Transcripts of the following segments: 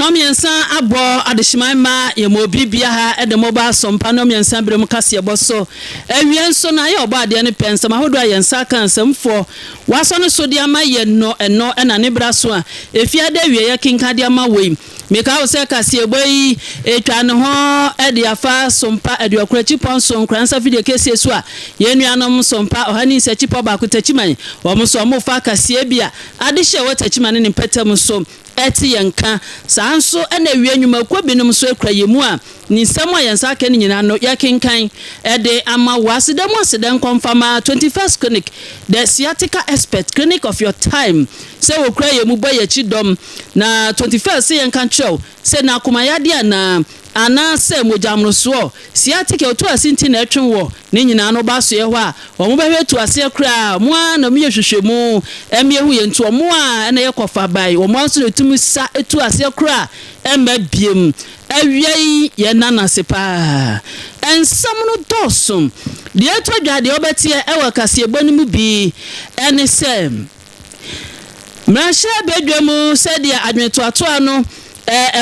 no miensa abo adehyiman ma ye mo bibia ha e de mobile sompa no miensa brem kase boso awien so na ye oba de ne pensa ma hodo ayensa kan samfo waso no so de ama ye no eno na ne braso a efia de wie ye kinka de ama wei meka wo se kase boyi etwa ne ho e de afa sompa e de okurachi ponso nkransa video kese so a ye nuanom sompa ohani se chipo ba ko TECHIMAN wo mo so mo fa kase bia adehye wo TECHIMAN ne petem so eti yanka sanso ena wienwuma kwa binum so ekra yemu a ni nsam a yansa ka ni nyina no yakenkan ede ama wasedam aseden confirma 21st clinic the sciatica expert clinic of your time se wo kra yemu boy chidom na 21st yankan chow se na akumayade na ana se mojamro so sciatica otu asinti na etwen wo ni nyina no ba so ye ho a omo behwetu ase kra mo a na me hwehwemu emiehu ye ntu omo a na ye kofa bai omo anso etumi sa etu ase kra emma biem awiei ye nana sepa ensam no dosum de etodwa de obetie ewa kase ebonimu bi ene se mrasha bedwemu se de adweto ato ano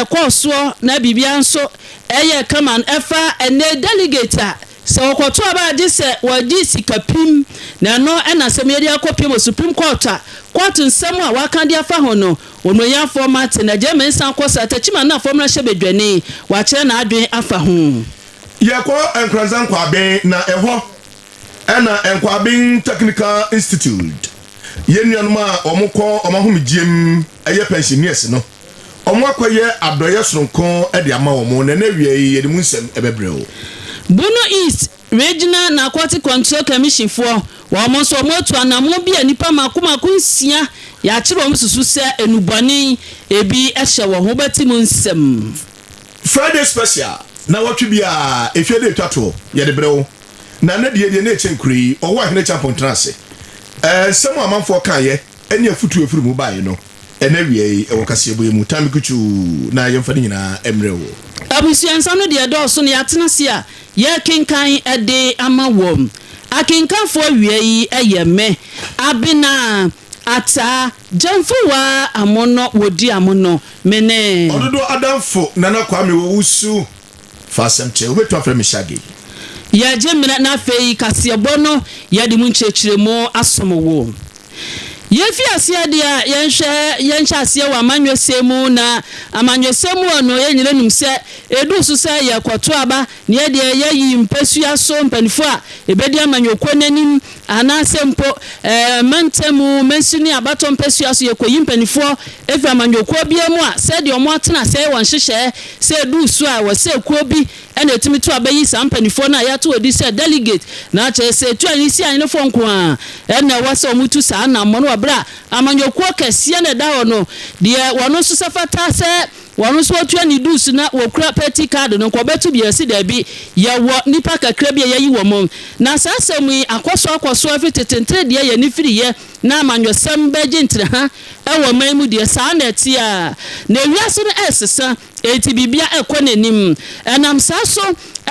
ekoso na bibia nso eye kaman efa ene delegator se wokoto aba de se wadi sikapim na no ena semyedi akopim Supreme Court court nsem a waka de afa ho no onoya format na German san kosa TECHIMAN na formula shebedwane wa kire na adwen afa ho yeko NKORANZA nkwaben na eho ena nkwaben technical institute yenuanum a omukọ omahomgiem eye pensioners no omwakoye adoye soronko e de ama wo na wie ye de munsem ebebreo Bono East Regional Narcotic Control Commission for wo so motu anamo bia nipa makomakunsia ya kire wo susu se enubani ebi ehye wo ho betimu nsem Friday special na watwe bia efie twato ye de brewo na na de na echenkuri owo ahene champion trance semu amanfo kan ye eni afutu efuru mu bae no ena wie e wokase eboye mu tamikuchu na yemfa ni nyina emrewo abusuansam no de dɔɔso ne yatena se a ye kenkan ede ama wom akenkanfo wie eye me Abena Ataa GYAMFUWAAH amono wodi amono mene ɔdodɔ ADANFO nana kwame Owusu FA-ASƐMKYƐ obetu afre mishage ye jemina na fei kasebo no ye de mu nchechiremu asomowo ye fi asia dia yenhwe asia wa amanwesemu na amanwesemu no ye nyire num se edu so se ye kwoto aba ne ye de ye yi mpesua so mpanifo a ebedi amanyokwo nanim ana sempo mantemu mensuni abato mpesua so ye koyi mpanifo efi amanyokwo biamu a se de omo atena se won hyehyɛ se edu so a wo se kuo bi ena etimi to abayi sa mpanifo na ya to odi se delegate na che se tu ani si anyi fo nko a ena wase omutu sa na mo bra amanyokwo kese na da ho no de wono so safata se wono so otua ni dus na wokura petty card no ko betu bia si da bi ye wo nipa kakra bia yayi wo mo na sasemu akoso afitetentre de ye ni firi ye na amanyosem beje ntre ha e wo maimu de sa na ti a na wiase no esesa eti bibia ekonanim enam saso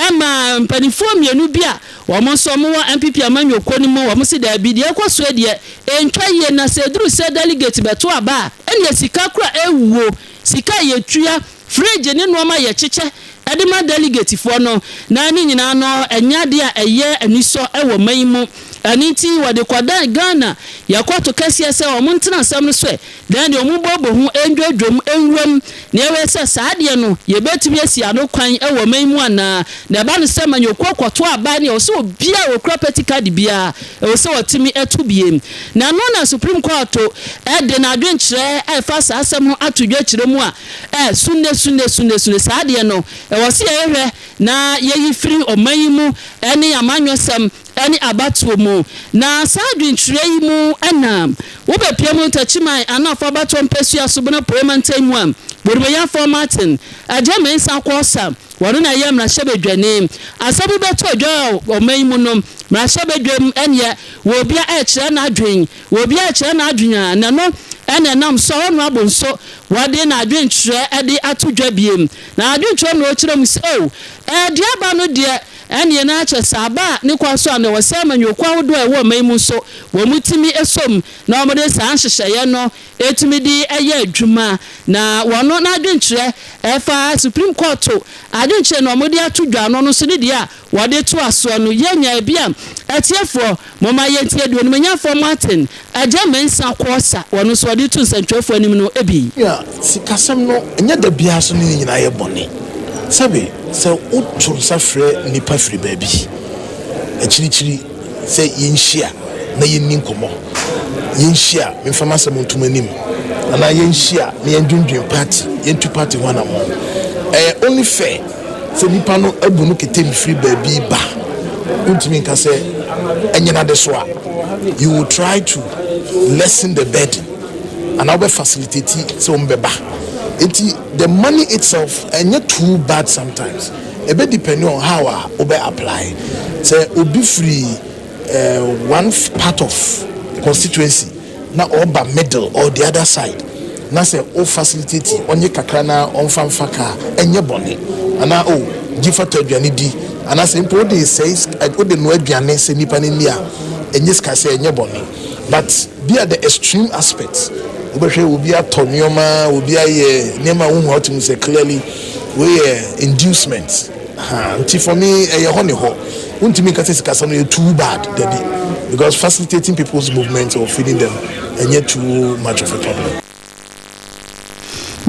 ema mpanifo mienu bia wo mo so mo MPP amanyokwo ni mo wo mo si da bi de ekoso de entwa ye na se duru se delegate beto aba ene sika kura ewuo sika ye tua fridge ne no ma ye cheche edema delegate fo no na ni nyina no enyade a eye aniso ewo manyimu aniti wade kwada Ghana yakoto kase se o montena asam no so dan de omubobo hu endwodwom enwam na ewe se saade no ye betumi asi ano kwan ewo manyimu ana na ba no se manyokwo kwoto aba ne o se obia okura petty card bia o se otimi etu biem na no na Supreme Court e de na adwenkyere e fa sa asam ho atodwa kyere mu a sunne saade no e wo se ehwe na ye yifiri omanyimu ene amanyosam ani abatuo mu na sadwintre yi mu enam wo be piamu TECHIMAN anafa abato mpesua so bena parliamental mu am borbeya formatin German san kosa wono na ye mrahye bedwane asabu beto adwa oman mu no mrahye bedwam enye wo bia e kire na adwen wo bia e kire na adwen na no ene nam so no abonso wade na adwenkyere ede atodwa biem na adwenkyere no kire mu se o de aba no de ene na ache saba ne kwaso ane wo se amanyokwa hodo e wo mai mu so wo mutimi esom na omode san hyehye no etumi di eye adwuma na wono na adwenkyere efa Supreme Court adwenkyere no omode atodwa no no so ne dia wode to aso no yenya bia etiefo moma yentie do no manyafo Martin ajemensa kwosa wono so wode to nsantwefo anim no ebi ya sikasem no enya da bia so ne nyina ye bone sabe se utu safre nipa firi baabi echirichiri se yenhia na yenni nkomo yenhia information montum anim na yenhia na yendwendwen party yentu party wana mo only fair se nipa no abunu ketem firi baabi ba untimi nka se enyina de so a you will try to lessen the burden and I facilitate so mbeba. The money itself and not too bad sometimes. A bit depending on how we apply. So be free one part of constituency now or by middle or the other side. Now say facilitate on your kakrana on fanfaka and your bonnet. And now give to Janidi and I say important says I put the no Biane say nipanindia and yes say and your bonnet. But be at the extreme aspects. Will be a tonioma, will be a name what to say clearly, we inducements. For me, a honey hole. Won't to make a casino too bad, Debbie, because facilitating people's movements or feeding them and yet too much of a problem.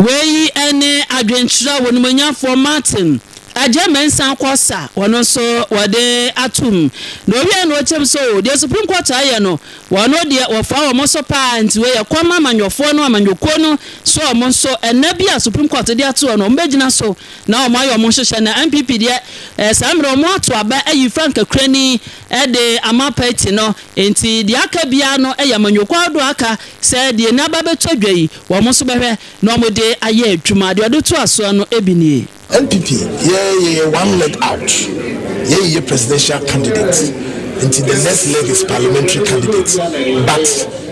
Way any adventure when manya for Martin. Ajemensa kwasa wono so wode atum no wi no chem so the Supreme Court aye no wono de wofa wo so pa nti we yakoma manyofo no amanyoko no so omo so enabia Supreme Court de ato no mbegina so na omo ayo mo hyehyɛ na MPP de samre omo ato aba ayi Frank Krani de ama party no enti de aka bia no manyoko ado aka se de na ba betwadwa yi wo mo so behwe na omo de aye adwuma de odo to aso no ebini NPP, yeah, one leg out. Yeah, presidential candidate. Until the next leg is parliamentary candidate. But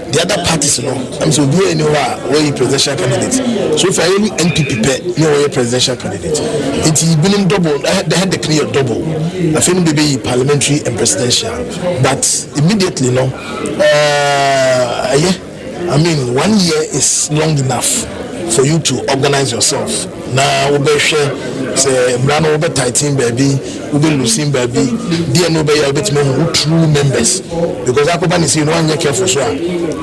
the other parties, I'm so be anywhere where you presidential candidate. So if I any NPP, no way presidential candidate. It's been double. They had the clear double. I think maybe parliamentary and presidential. But immediately, I mean, 1 year is long enough for you to organize yourself. Now we be share say brano we be tighten baby, we be losing baby. There no be a bit more true members because akoba ni say no anya careful so a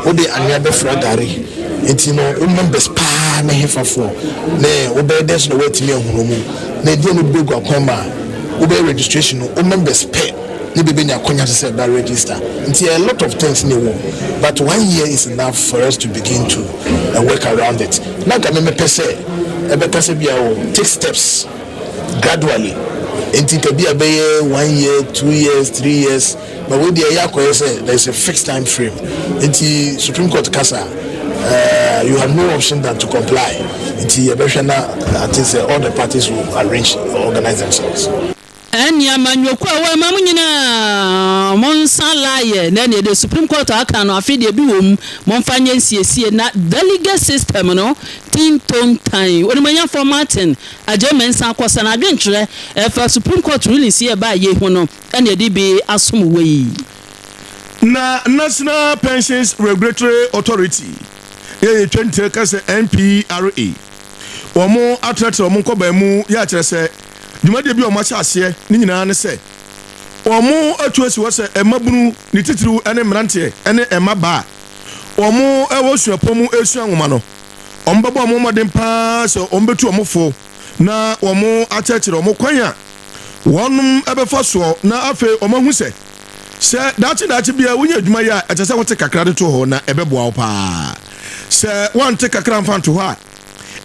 wo de anya be fra gari. Enti no members pa na hefafo. Na we be there so wait me ehunu mu. Na die no be gwa kwama. We be registration no members pay. Ni be nya konya say that register. Enti a lot of things in the world. But 1 year is enough for us to begin to work around it. Now can me per se take steps gradually. And think be a 1 year, 2 years, 3 years. But with the say there's a fixed time frame. Into Supreme Court Casa, you have no option than to comply. Into I think all the parties will arrange or organize themselves. Enya manyokwa wa mamunyina monsalaye na ne the Supreme Court aka no afide bi wom monfanye nsiesie na delegate system no tinton tan woni manya for Martin ajemensa akosa na adwenkyere fa Supreme Court ruling sie ba ye hu no ene de bi asom wei na National Pensions Regulatory Authority ye 20 ka se NPRA omo atrate omo koba mu ya kire se Jumade bi o ma cha ase ni nyina ne se omo atuasi wo se emabunu ni titiru ene mrante ene emaba omo ewo suapomu esu anwoma no ombabo omo modem pa se ombetu omofo na omo achechire omo kwanya wonum ebefa so na afi omo hu se dachi bia wunya adwuma ya etese wote kakra de to ho na ebeboa wo pa se wante kakra mfa to ho a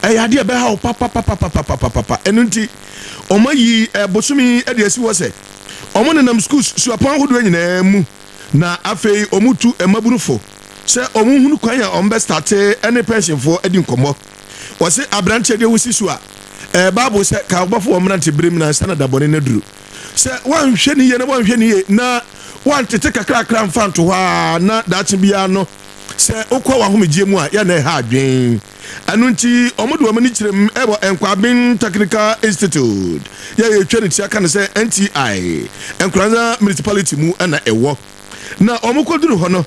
eyade ebe ha papa enunti omayi bosumi ede asi wo se omo nenam schools suapon hodo nyina mu na afei omutu emaburufo se omu hunu kwan ya ombe start any pension for edi nkomo wo se abranche de wusi so a bible se ka obafo omrante brem na sanada bone na duru se wan hwe ni ye na wan hwe ni ye na wan tete kakra mfanto ha na dachi bia no se okwa wa homegie mu a ya na ha adwen anunti omodu amani kirem ebo Enkwabin Technical Institute ye twa ne tia kan say NTI NKORANZA municipality mu na ewo na omokoduru ho no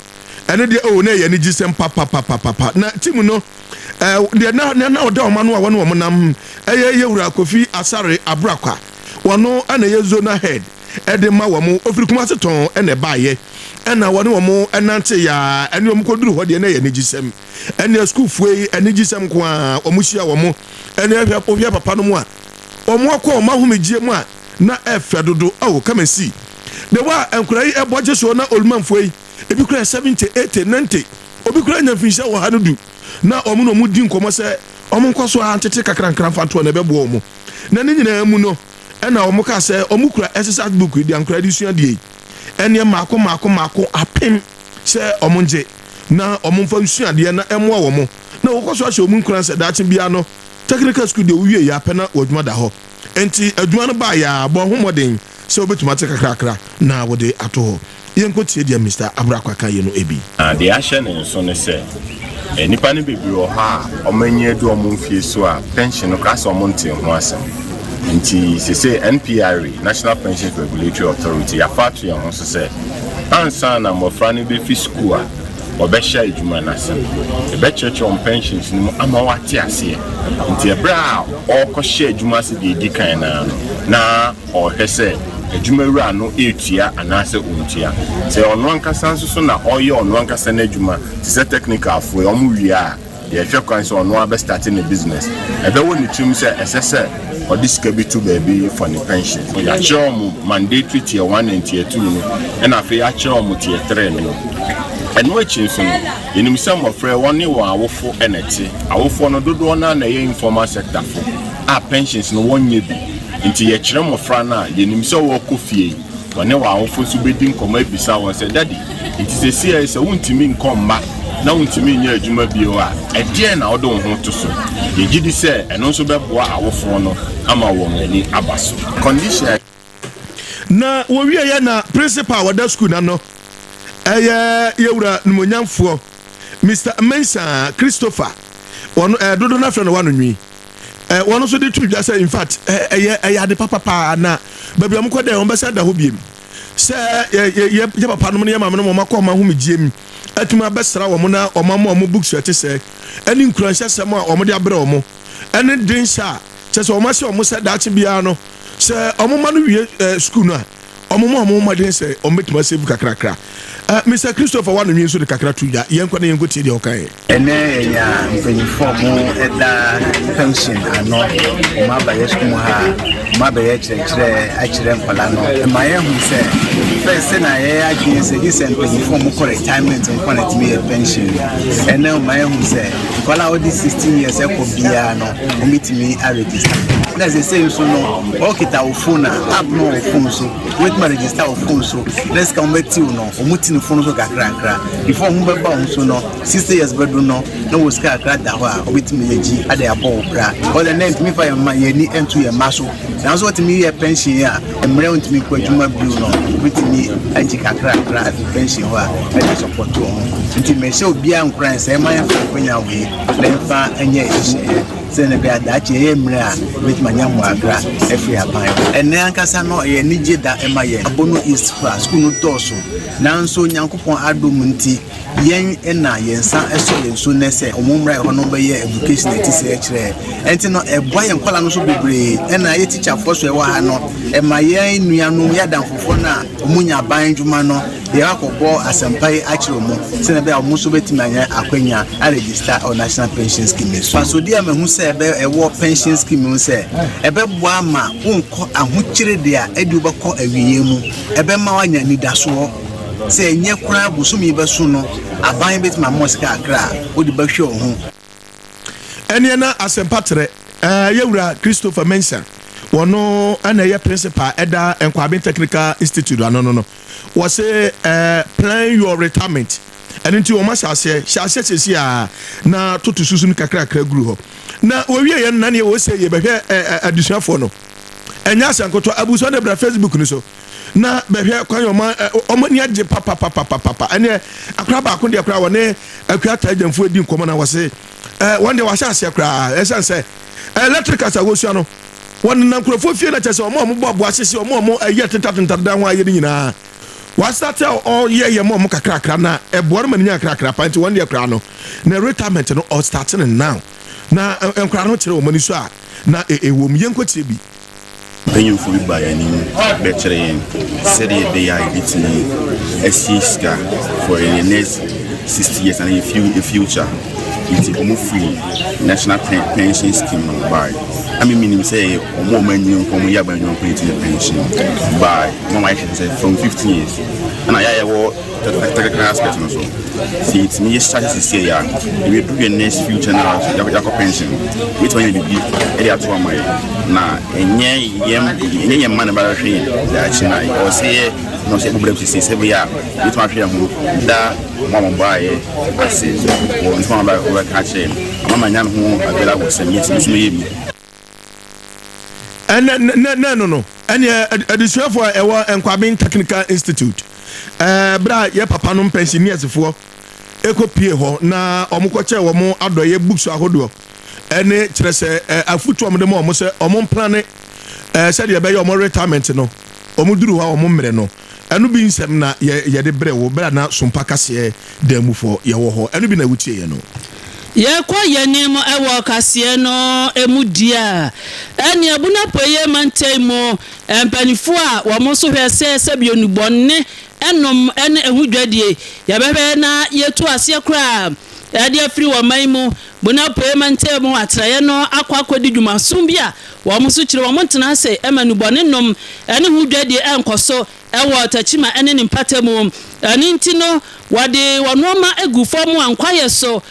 ene de o na ye ni gisem papa na timu no de na oda omanu a wono omonam ye wura Kofi Asare Abrakwa wono ana ye zona head ede ma womo ofiri kuma seton ene baaye ena wono womo enante ya ene omokoduru ho de na ye ni gisem ene school fuei ene gisem ko a omuhia womo ene ahwa papa no mu a omo akọ mahumejie mu a na efe dodo awo come and see the wa enkurai eboje so na olumanfuei ebi kura 70 80 90 obi kura nyamfinhia wo hanudu na omo no mu di nkomo se omo nkoso antete kakran fanto na bebo omo na ne nyina mu no ena omo ka se omo kura exercise book di ankura di sua die ene mako apem se omo nje na omo mfa sua die na emo omo na wo koso ahye omo nkura se dache bia no technical school de wiye ya pena odwuma da ho enti adwuma no ba ya bo homoden se obetuma te kakra na wo de ato yenko tie dia Mr. Abrakwa kan ye no ebi de ahye ne so ne se nipa ne bebi o ha omanye do omfie so a pension no kasa omonte ho asem nti se NPRA National Pension Regulatory Authority ya fatu ya ho so se ansa na mofra ne be fi school a obesha ejuma na se ebe church on pensions ni ama wate ase nti ebra okosha ejuma se de di kan na o hese ejuma wura no etua anase ontua se ono ankasa nso so na oye ono ankasa na ejuma se technical fo e omu wi a de ehwe kwan so ono abe start in business ebe woni tum se esese odisika bi to baby for the pension ya chomu mandatory tier 1 and tier 2 no na afi ya chomu tier 3 no eno echi so no enim some of frɛ woni wa awofo eneti awofo no dodo na na ye informal sector fo a pensions no wonye bi nti ye kyerɛ mofra na yenim sɛ wo kofie woni wa awofo so bedi nkoma ebisa won sɛ daddy nti sɛ sia sɛ wontimi nkomma na wontimi nya adwuma bio a ɛdeɛ na wodo ho to so ye gidi sɛ ɛno so bɛboa awofo no ama wɔn ani abaso condition na wo wie ya na principal wada school na no yewura numonyamfo Mr. Mensa Christopher wono dodo na frɛ no wano nwi wono so de tudwa sɛ in fact ade papa na babia mko de on besa da ho biem sɛ ye papa no ye mama no makɔ ma ho megiem atuma besra wo mo na omama mo books ate sɛ ani nkuranhya sɛm a omo de abrɛ omo ɛne densha sɛ sɛ omo sɛ omo sɛ daakye bia no sɛ omo ma no wie school no a omo ma den sɛ omo betuma save kakrakra Mr. Christopher wano nwi so de kakra tuya yenko na yenko tie de okan ene ya mpenifo mo eda pension ano ma ba yesku ha ma ba ye kyerɛ mpala no ma ye hu sɛ first na ye agye sɛ this mpenifo mo kɔ retirement and quality me pension ene ma ye hu sɛ kwala odi 16 years e ko bia no o mitimi a register na ze say so no o kita o phone app no o phone so wait ma register o phone so let's come back to no o mutini phone so kakra before hu be ba o so no 60 years bedu no no was kakra da ho a o mitimi yeji ade abo bra or the name me fa ma ye ni ento ye maso na so otimi ye pension ya emre ontimi ko adwuma biu no mitimi aji kakra pension ho a e support o nti me se obi an kran se ma ya fa kwanya we na fa anya ehye sene be adache ye mre a mitmanya mu agra FA-ASɛMKYɛ ene ankasa no ye ni jeda ema ye abono east fa school no toso nanso nyankopon adom nti yen na yensa eso yenso nese omumra ho no be ye education etise ekire enti no eboa yen kwala no so bebre na ye teacher for so e wa ha no ema ye nuanu ya danfofo na omunya ban dwuma no ye akọbọ asɛmpa akire mu sene be omu so betimanya akwanya a register on national pension scheme so so dia mehu se ebe ewo pension scheme se ebe boa ma wonko ahokyere de a edi obekọ awiye mu ebe ma wanya nidaso se enye kura busumi beso no aban betima mosika akra odi behwe ho ene na asempatre yewura Christopher Mensa wono ana ye principal eda Enkwabin Technical Institute no was say plan your retirement and into o ma shase sesi a na totu susu ni kakra guru ho na owie ye na ne wo say ye behwe adusuafo no enya asankoto abuso na bra Facebook ni so na behwe kwan omo ni agye papa ene akra ba ko de akra wone akra ta GYAMFUWAAH di nkomo na wose one day was a cry as I say electrical no one nankrofo fie na chese omo bobo asese omo aye tentatentada ho aye nyina was that all year mom kakra na eboar manya kakra panti one year kra no na retirement no all starting now na enkra no kire omani so a na ewom yenkoti bi penyu fu ba ya ni be kire yen said they are bitini SCSCA for the next 60 years and in future it's a free national pension scheme by I mean say more money from ya ban you pay to the pension by my wife say from 15 years and I work technical aspect also see it's me start to say ya we do your next future now ya pension which one you be area to my na enye man ba hwe da china or say no say problem to say we are which one hwe da mama buy assist or inform about work catch mama nyam ho abela go say meeting so ye bi no and additional for Nkwaben Technical Institute bra ye papa no pensioners for ekopie ho na omukwache wo mo adoye books ahodo ene kire se afutu omde mo se omon plan se de be ye omo retirement no omuduru ha omo mmere no enu bi nsem na ye de bre wo bra na Sompa kase damufo ye wo ho enu bi na wutie ye no ye kwa yenim ewo kase no emudia eni abuna poye mantemo empanifo a wo mo so hwese sebionubonne enom ene ehudwadie ye bebe na yetu ase kra ade afiri wo manmu buna poye mantemo atraye no akwakodi dwumasum bia wo mo so kire wo mo tena ase emanubonne nom ene hudwadie enkoso ewo TECHIMAN ene nimpatemu ani ntino wade wanoma egufo mu ankwaye so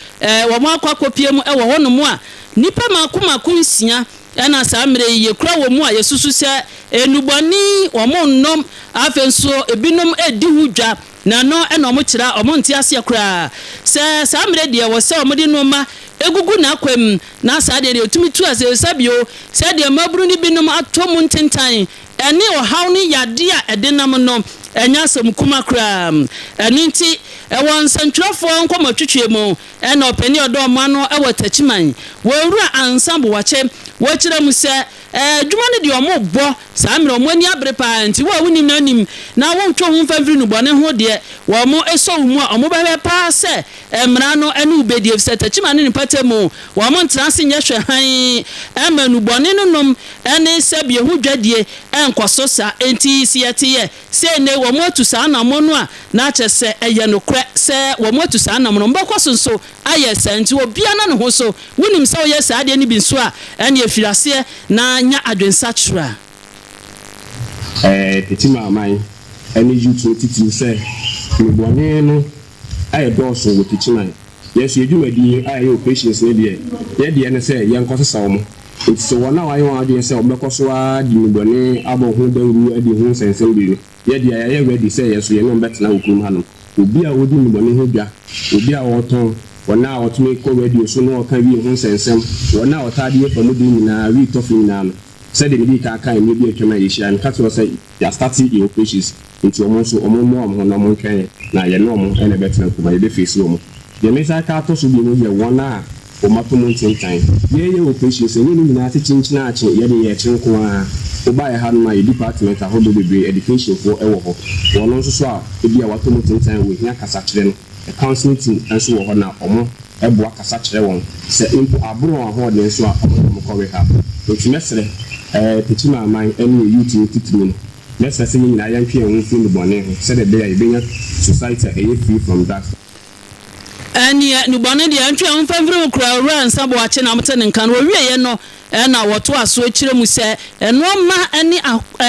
wo mo akwakopie mu ewo honomu a nipa makomako nsia ena samre ye kura wo mu a yesusu se enuboni wo mo nnom afenso ebinom edi hudwa na no ena mo kira omo nti ase kura se samre de wo se omo de noma egugu na akwam na sa de otumi tu ase sabio se de maburu ni binom atomu ntentan ene ohaw ni yade a edenam no enya asem kuma kra eninti ewon santwafo nkomatwetwe mu ena openi odo ma no ewo TECHIMAN wowura ansambo wache wachira mu se dwuma ne de omo bo samre omo ani abre pa nti wo wunim na nim na wo twa hu famfiri no bone ho de wo mo eso mu a omo bebe pa se emra no ene ubedie se TECHIMAN ne patemu wo mo ntrase nye hwe han emanu bone no nom ene se bie hu dwadie enkoso sa enti siete se ne wo mo tu sa na mo no a na chese eye no kre se wo mo tu sa na mo no mbakwaso nso aye senti obia na ne ho so wunim se wo ye sa de ne bi nso a ene efirase na nya adwensa chura TECHIMAN man ene YouTube titi se mbone no aye doso wo TECHIMAN yes edwumadi aye operations ne de ne se ye nkosesa wo mo so wona wa yon ade se obekoso a di mbone abo ho dawru ade ho sensem bi ye de aye ready se yes ye no betena hukum hanu obi a wodi mbone ho dwa obi a woton wona wotumi ko radio so no ka wi ho sensem wona wotade fa mu di nyina wi tofi nyina no se de bi ka kan ni bi atwama ye hia nka so se ya starting the operations into omo so omo mo na mo twen na ye no mo ene betena kuma ye be face omo ye mesa ka to so bi no ye wona o matomo ntintan ye operations ni ni na chinchina ache ye de ye chinko a o ba ye ha no ma department a hodo bebre education for ewo ho wono nso so a ebi a watomo ntintan we hia kasa kire no a counseling team enso wo ho na omo ebo akasa kire won se impo aburo ho de nso a omo ko we ha o ti mesre TECHIMAN man enu YouTube titiri no mesre se ni na yan twe won fi mbone ho se de be ya ibenya society a free from that eni nubone de antwe amfamfiri kura ura nsabo ache na mte nkan wo wieye no na woto aso akire mu se eno ma eni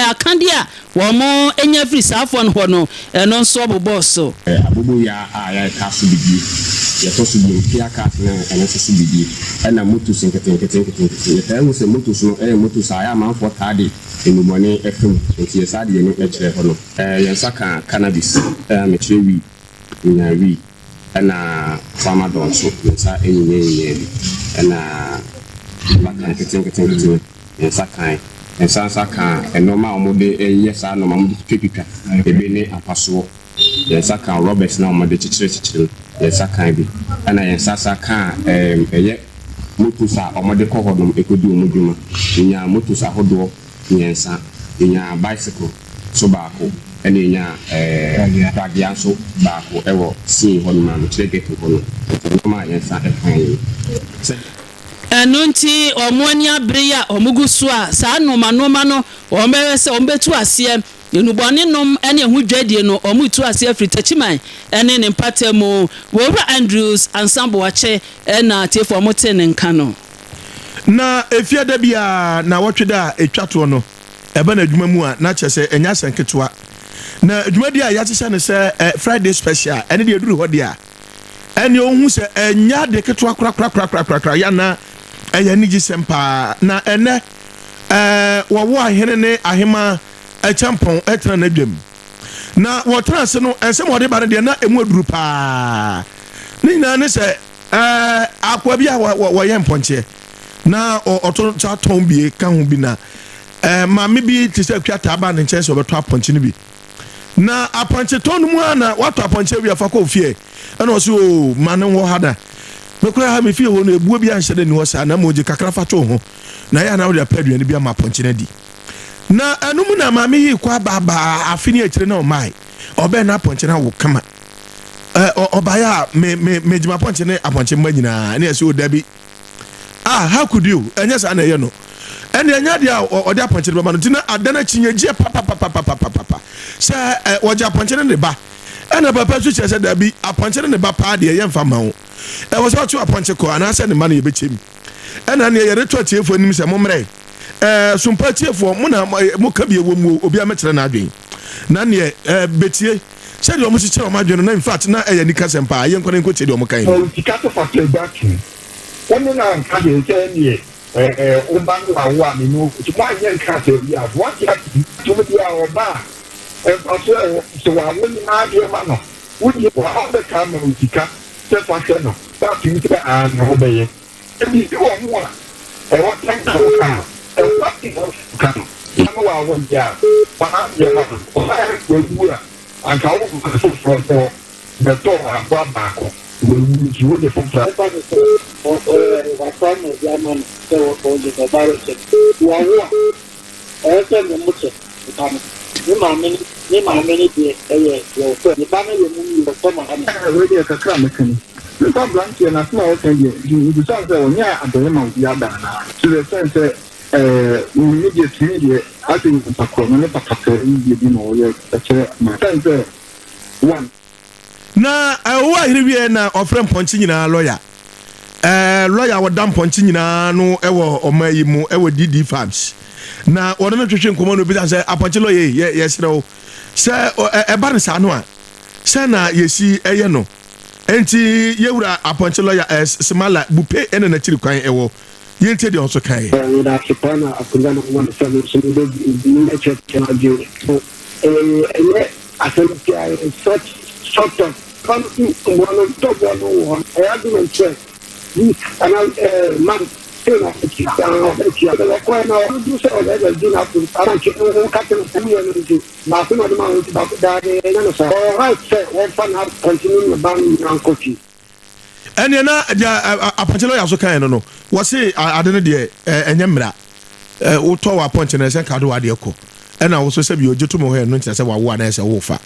akande a wo mo enya free safo no ho no eno nso oboboso abubu ya ya kasu bigi ya to su bi ya kasu na eno su bigi na moto sinketenkete ya tawo se moto so moto sa ya manfo tade enubone efem nti ya sade ni ekire ho no ya saka cannabis me kire wi na wi na farmer don so nsa enye na bakan ketenkete nsa kan nsa kan enoma omode yes anoma omode twetwa ebe ne apaso yɛnsa kan Roberts na ɔmɔde kyekyere yɛnsa kan bi ɛna yɛnsa sa kan ɛyɛ motos a ɔmɔde kɔ hɔ nom ekodi ɔmo dwuma nya motos ahodoɔ yɛnsa nya bicycle so baako ɛna nya radia so baako ɛwɔ scene hɔ nom a kyerɛ gate hɔ nom ma yɛnsa ɛkan yi ɛno nti ɔmo ani abere a ɔmo gu so a saa noma no ɔmo sɛ ɔmo betu aseɛ enubɔne nom ɛne ehu dwadie no ɔmo tu aseɛ firi TECHIMAN ɛne ne mpatamu wɔwura Andrews Ansambo wakyɛ ɛna tiefo ɔmo te ne nka no na efia da bia na wɔtwe da etwa to no ɛba na adwuma mu a na kyerɛ sɛ ɛnya sɛnketoa na adwuma di a yɛahyehyɛ ne sɛ Friday special ɛne de eduru hɔ dia ɛne ohun sɛ ɛnya de ketoa kra ya na ɛyɛ nigi sempa na ɛnɛ wɔwɔ ahene ne ahema ɛchampɔn ɛtena na dwam na wɔtena se no ɛsɛm wɔde ba de na emu aduru paa ne nyinaa ne sɛ akwa bi a wɔyɛ mpɔnkyɛ na ɔtɔ tɔn bie ka ho bi na maame bi te sɛ kwata aba ne nkyɛn sɛ ɔbɛtɔ apɔnkye no bi na apɔnkye tɔn no mu a na watɔ apɔnkye bi afa kɔ fie ɛna ɔsɛ o ma ne wɔ ha da mekura ha me fie hɔ no ebuo bi anhyɛ de ne wɔ saa na moje kakra fa to ho na ya na wo de apaduane bi ama apɔnkye na di na anum na maame yi kwa baba afini akyire na ɔmai ɔbɛ na apɔnkye na wo kama ɔbaya me jima apɔnkye ne apɔnkye mma nyinaa ne ɛsɛ o dabi how could you ɛnyɛ saa na ɛyɛ no ɛne ɛnya de a ɔde apɔnkye ne ba no tina adana chinyegye papa sɛ wɔgye apɔnkye ne ba ɛna papa so kyerɛ sɛ dabi apɔnkye ne ba paa de ɛyɛ mfa ma wo ɛwɔ sɛ ɔto apɔnkye kɔ anaasɛ ne ma no yɛbɛkyɛm ɛna ne yɛre to atiefo anim sɛ mommrɛ Sompa tiefo mo na mo ka bi ewo mu obi amekyere na adwen na ne betie sɛ de ɔmo kyekyere ɔmo adwen no na in fact na ɛyɛ nika sempa yɛ nkɔne nkɔtie de ɔmo kan o tika to fa back wɔn na nka de sɛ ne o ba no awo me no ti ma yɛ nka sɛ bi a what ya to me dia oba ɛfɔ so wa wɔn na de ma no wodi wa ha be ka ma tika sɛ fa sɛ no ba ti mi sɛ a na ho be yɛ ebi di wɔ mo a ɛwɔ tanka ka what is come? Come on, yeah. But you have and how for the door and back. You would have immediately I think one. Na wa hiri wie na ofrem ponchi nyina lawyer lawyer wodam ponchi nyina no ewo omayi mu ewo DD farms na wodo no twetwe nkomo no bi say aponchi lawyer yesrew say eba ne sa no a say na yesi eye no enti yewura aponchi lawyer smala bupe ene na chiri kwan ewo yente de onso kan na sepana akundana one seven so the check can do I think such sort of something one of top one argument check and man still not the quite now do so that do not I don't cut the nothing of the man that all right say one fun have continue ban and coaching ene na apɔnkye ya so kan no wo se ade ne de enye mra wo to wa apɔnkye na se ka do ade ko ena wo so se bi ojeto mo ho no ntia se wa wo ana se wo fa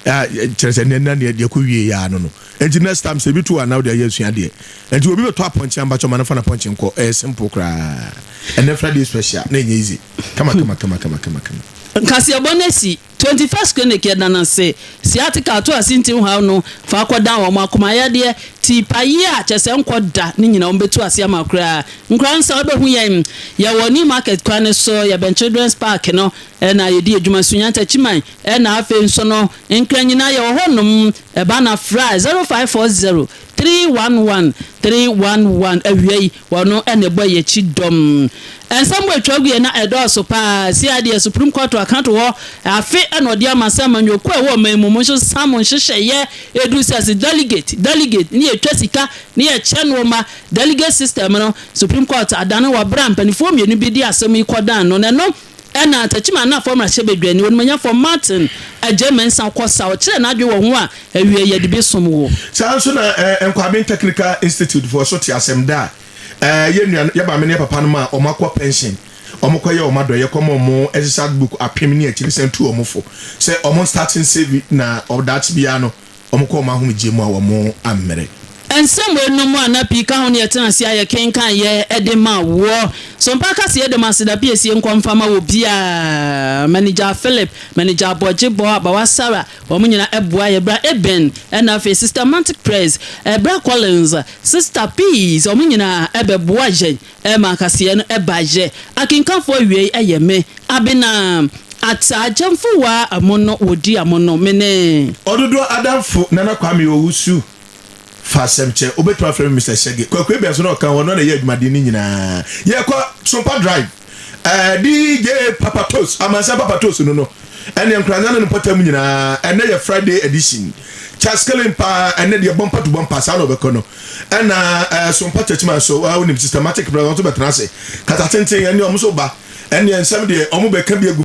kyerɛ sɛ nena ne de ko wie ya no enti next time se bi to ana de yesua de enti obi be to apɔnkye amba choma na fa na apɔnkye nko simple kra ene Friday special na enye easy kama nkasi abonesi 21st clinic ya dana se siatika to asintim ha no fa akoda wo makomaya de ti paye a chese nkoda ni nyina ombetu ase amakra NKORANZA obehu yen ya woni market kwane so ya ben children's park no na yedi adwuma sunya TECHIMAN na afi nso no nkra nyina ya wo honom eba na fra 0540 311 awiei wono ene boye chidom ensamo atwagu na edoso pa si ade Supreme Court account wo afi ena odi amasama nyoku e wo mamumu so samon hyehyeye edu sase delegate ni etwa sika ni e chenoma delegate system no Supreme Court adane wa bram panifo mienu bi di asem ikodan no ɛna TECHIMAN na former shebedwani won manya for Martin ajemensa kosa o kire na adwe wo ho a awie ye de bi som wo sanso na Nkwaben Technical Institute for Soti Asemda ye nua ye ba me ne papa no ma o makwa pension omukwa ye o madoye komo mo exercise book apem ni akiri sentu omufo se omo starting save na of that bia no omukwa o ma hu je mu a wo mo amere ensem enu mu anapi ka ho ne yetenase aye kenkan ye edema wo Sompa kase edema seda bi esie nkomfama wo bia manager Philip manager Bojibo Abawasara omunyina eboa ye bra Eben na fe sister Mantic Press bra Collins sister Peace omunyina ebeboa je ma kase no ebaje akinkanfo awie ayeme Abena Ataa GYAMFUWAAH amono wodi amono mene ɔdodoɔ ADANFO nana kwame Owusu FA-ASƐMKYƐ obetu afrɛ Mr. Shege kwakwe bia so na ɔka wɔn na yɛ adwumade ni nyinaa yɛ kɔ Sompa Drive DJ Papatos amansa Papatos no ɛne NKORANZA no potam nyinaa ɛne yɛ Friday edition Chaskelen pa ɛne de bumper to bumper sa no bɛkɔ no ɛna Sompa TECHIMAN so wa wonim systematic program to bɛtena se kata tenten ɛne ɔmo so ba ɛne nsɛm de ɔmo bɛka bi